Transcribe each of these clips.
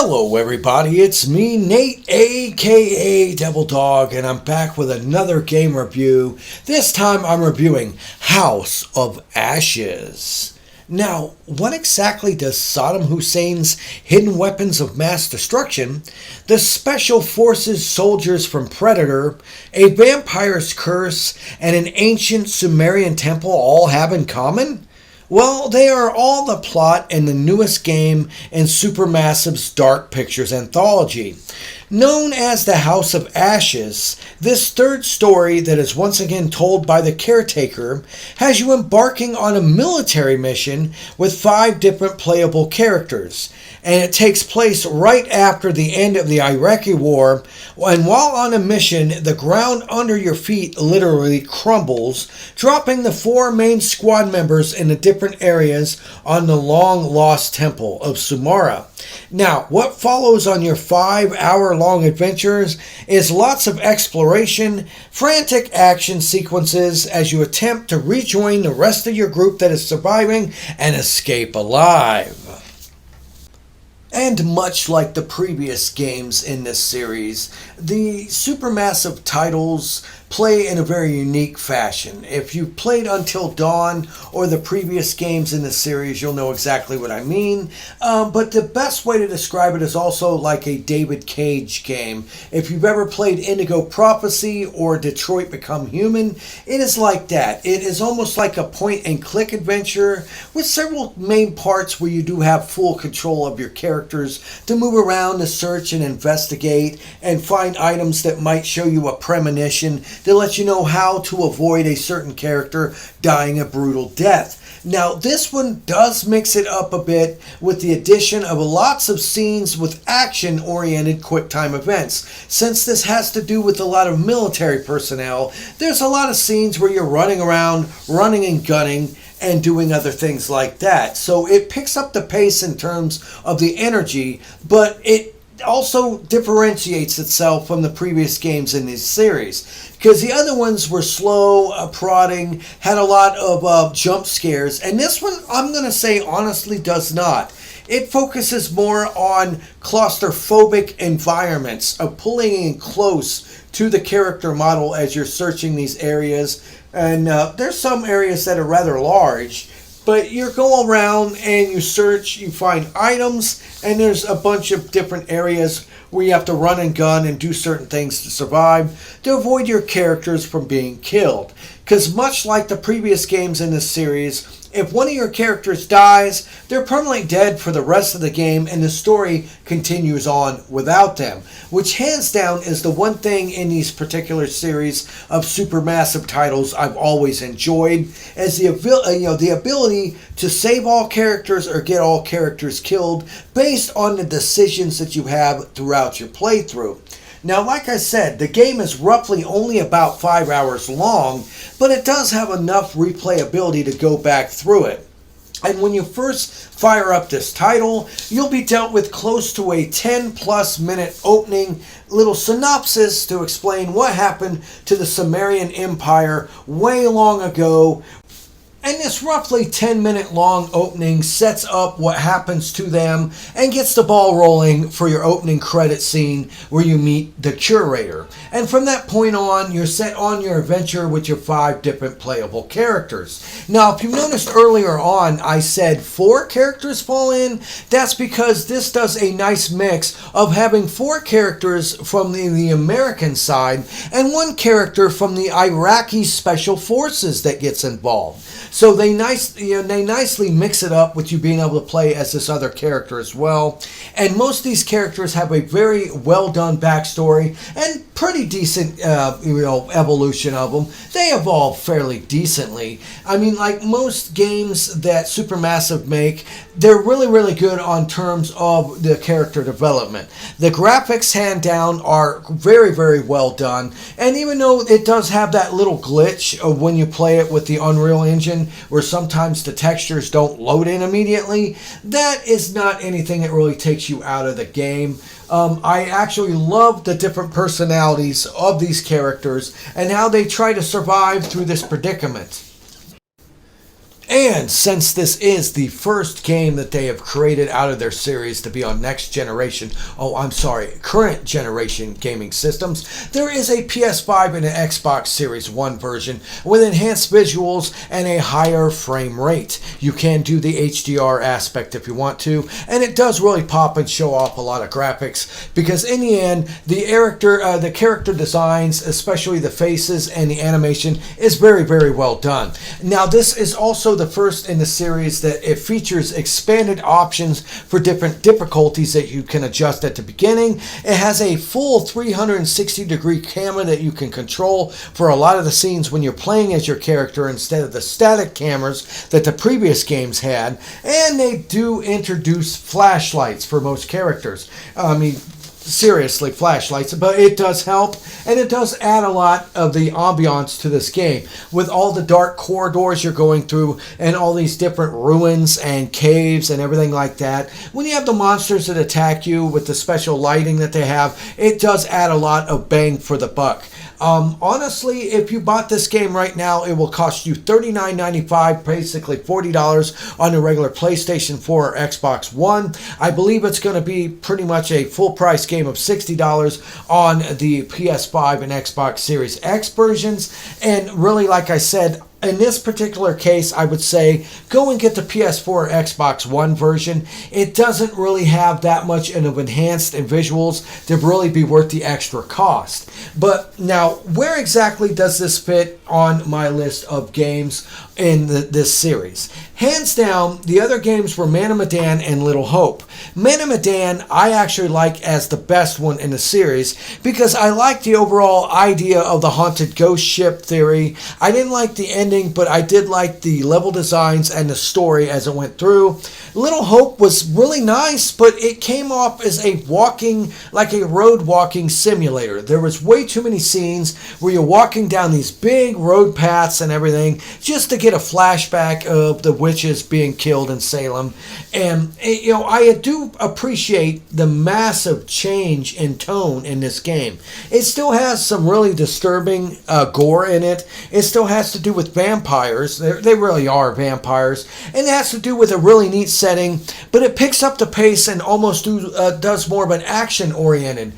Hello everybody, it's me, Nate, aka Devil Dog, and I'm back with another game review. This time I'm reviewing House of Ashes. Now, what exactly does Saddam Hussein's hidden weapons of mass destruction, the special forces soldiers from Predator, a vampire's curse, and an ancient Sumerian temple all have in common? Well, they are all the plot in the newest game in Supermassive's Dark Pictures anthology. Known as the House of Ashes, this third story that is once again told by the caretaker has you embarking on a military mission with 5 different playable characters. And it takes place right after the end of the Iraqi war, and while on a mission, the ground under your feet literally crumbles, dropping the 4 main squad members into different areas on the long-lost temple of Sumara. Now, what follows on your 5-hour-long adventures is lots of exploration, frantic action sequences as you attempt to rejoin the rest of your group that is surviving and escape alive. And much like the previous games in this series, the Supermassive titles play in a very unique fashion. If you've played Until Dawn or the previous games in the series, you'll know exactly what I mean. But the best way to describe it is also like a David Cage game. If you've ever played Indigo Prophecy or Detroit Become Human, it is like that. It is almost like a point-and-click adventure with several main parts where you do have full control of your characters to move around, to search and investigate, and find items that might show you a premonition to let you know how to avoid a certain character dying a brutal death. Now, this one does mix it up a bit with the addition of lots of scenes with action-oriented quick-time events. Since this has to do with a lot of military personnel, there's a lot of scenes where you're running around, running and gunning, and doing other things like that. So it picks up the pace in terms of the energy, but it also differentiates itself from the previous games in this series, because the other ones were slow, prodding, had a lot of jump scares, and this one, I'm going to say honestly, does not. It focuses more on claustrophobic environments, of pulling in close to the character model as you're searching these areas, and there's some areas that are rather large. But you go around and you search, you find items, and there's a bunch of different areas where you have to run and gun and do certain things to survive to avoid your characters from being killed. Because much like the previous games in this series, if one of your characters dies, they're permanently dead for the rest of the game, and the story continues on without them. Which hands down is the one thing in these particular series of Supermassive titles I've always enjoyed, as the ability to save all characters or get all characters killed based on the decisions that you have throughout your playthrough. Now, like I said, the game is roughly only about 5 hours long, but it does have enough replayability to go back through it. And when you first fire up this title, you'll be dealt with close to a 10+ minute opening little synopsis to explain what happened to the Sumerian Empire way long ago. And this roughly 10-minute long opening sets up what happens to them and gets the ball rolling for your opening credit scene where you meet the curator. And from that point on, you're set on your adventure with your 5 different playable characters. Now, if you noticed earlier on, I said 4 characters fall in. That's because this does a nice mix of having 4 characters from the American side and 1 character from the Iraqi Special Forces that gets involved. So they nicely mix it up with you being able to play as this other character as well. And most of these characters have a very well done backstory and pretty decent evolution of them. They evolve fairly decently. I mean, like most games that Supermassive make, they're really good on terms of the character development. The graphics, hand down, are very well done. And even though it does have that little glitch of when you play it with the Unreal Engine, where sometimes the textures don't load in immediately, that is not anything that really takes you out of the game. I actually love the different personalities of these characters and how they try to survive through this predicament. And since this is the first game that they have created out of their series to be on current generation gaming systems, there is a PS5 and an Xbox Series 1 version with enhanced visuals and a higher frame rate. You can do the HDR aspect if you want to, and it does really pop and show off a lot of graphics, because in the end, the character designs, especially the faces and the animation, is very, very well done. Now, this is also the first in the series that it features expanded options for different difficulties that you can adjust at the beginning. It has a full 360-degree camera that you can control for a lot of the scenes when you're playing as your character instead of the static cameras that the previous games had. And they do introduce flashlights for most characters. Seriously, flashlights, but it does help, and it does add a lot of the ambiance to this game with all the dark corridors you're going through and all these different ruins and caves and everything like that. When you have the monsters that attack you with the special lighting that they have, it does add a lot of bang for the buck. Honestly, if you bought this game right now, it will cost you $39.95, basically $40 on the regular PlayStation 4 or Xbox One. I believe it's going to be pretty much a full price game of $60 on the PS5 and Xbox Series X versions. And really, like I said, in this particular case, I would say go and get the PS4 or Xbox One version. It doesn't really have that much of enhanced visuals to really be worth the extra cost. But now, where exactly does this fit on my list of games in this series? Hands down, the other games were Man of Medan and Little Hope. Man of Medan, I actually like as the best one in the series because I like the overall idea of the haunted ghost ship theory. I didn't like the ending, but I did like the level designs and the story as it went through. Little Hope was really nice, but it came off as a road walking simulator. There was way too many scenes where you're walking down these big road paths and everything just to get a flashback of the witches being killed in Salem. And I do appreciate the massive change in tone in this game. It still has some really disturbing gore in it. It still has to do with vampires. They really are vampires. And it has to do with a really neat setting, but it picks up the pace and almost does more of an action-oriented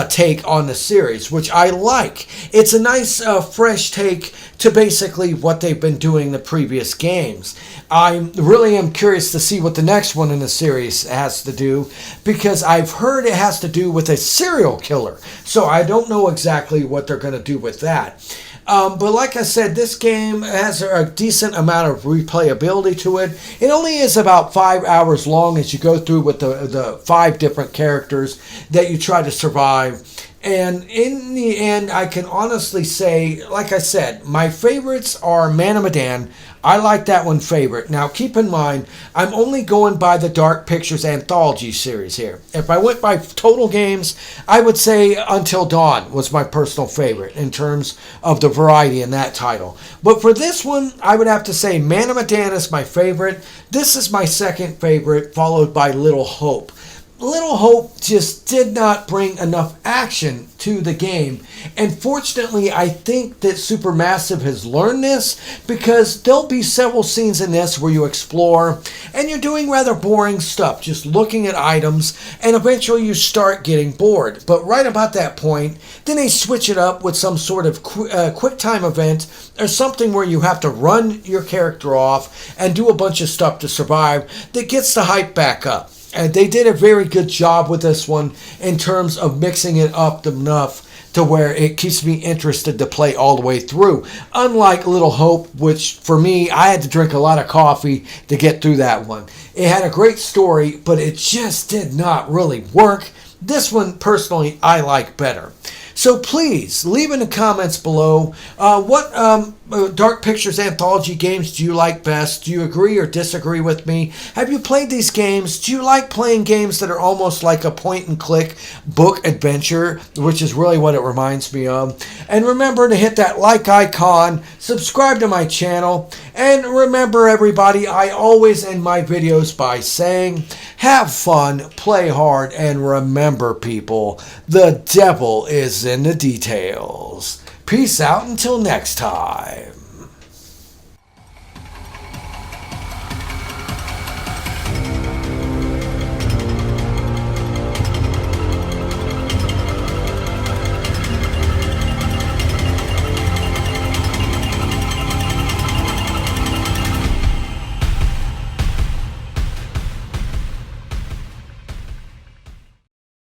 take on the series, which I like. It's a nice, fresh take to basically what they've been doing the previous games. I really am curious to see what the next one in the series has to do, because I've heard it has to do with a serial killer. So I don't know exactly what they're going to do with that. But like I said, this game has a decent amount of replayability to it. It only is about 5 hours long as you go through with the 5 different characters that you try to survive. And in the end, I can honestly say, like I said, my favorites are Man of Medan. I like that one favorite. Now, keep in mind, I'm only going by the Dark Pictures anthology series here. If I went by total games, I would say Until Dawn was my personal favorite in terms of the variety in that title. But for this one, I would have to say Man of Medan is my favorite. This is my second favorite, followed by Little Hope. Little Hope just did not bring enough action to the game. And fortunately, I think that Supermassive has learned this, because there'll be several scenes in this where you explore and you're doing rather boring stuff, just looking at items, and eventually you start getting bored. But right about that point, then they switch it up with some sort of quick time event or something where you have to run your character off and do a bunch of stuff to survive that gets the hype back up. And they did a very good job with this one in terms of mixing it up enough to where it keeps me interested to play all the way through. Unlike Little Hope, which for me, I had to drink a lot of coffee to get through that one. It had a great story, but it just did not really work. This one, personally, I like better. So please, leave in the comments below what Dark Pictures anthology games do you like best? Do you agree or disagree with me? Have you played these games? Do you like playing games that are almost like a point-and-click book adventure, which is really what it reminds me of? And remember to hit that like icon, subscribe to my channel, and remember, everybody, I always end my videos by saying, have fun, play hard, and remember, people, the devil is in the details. Peace out until next time.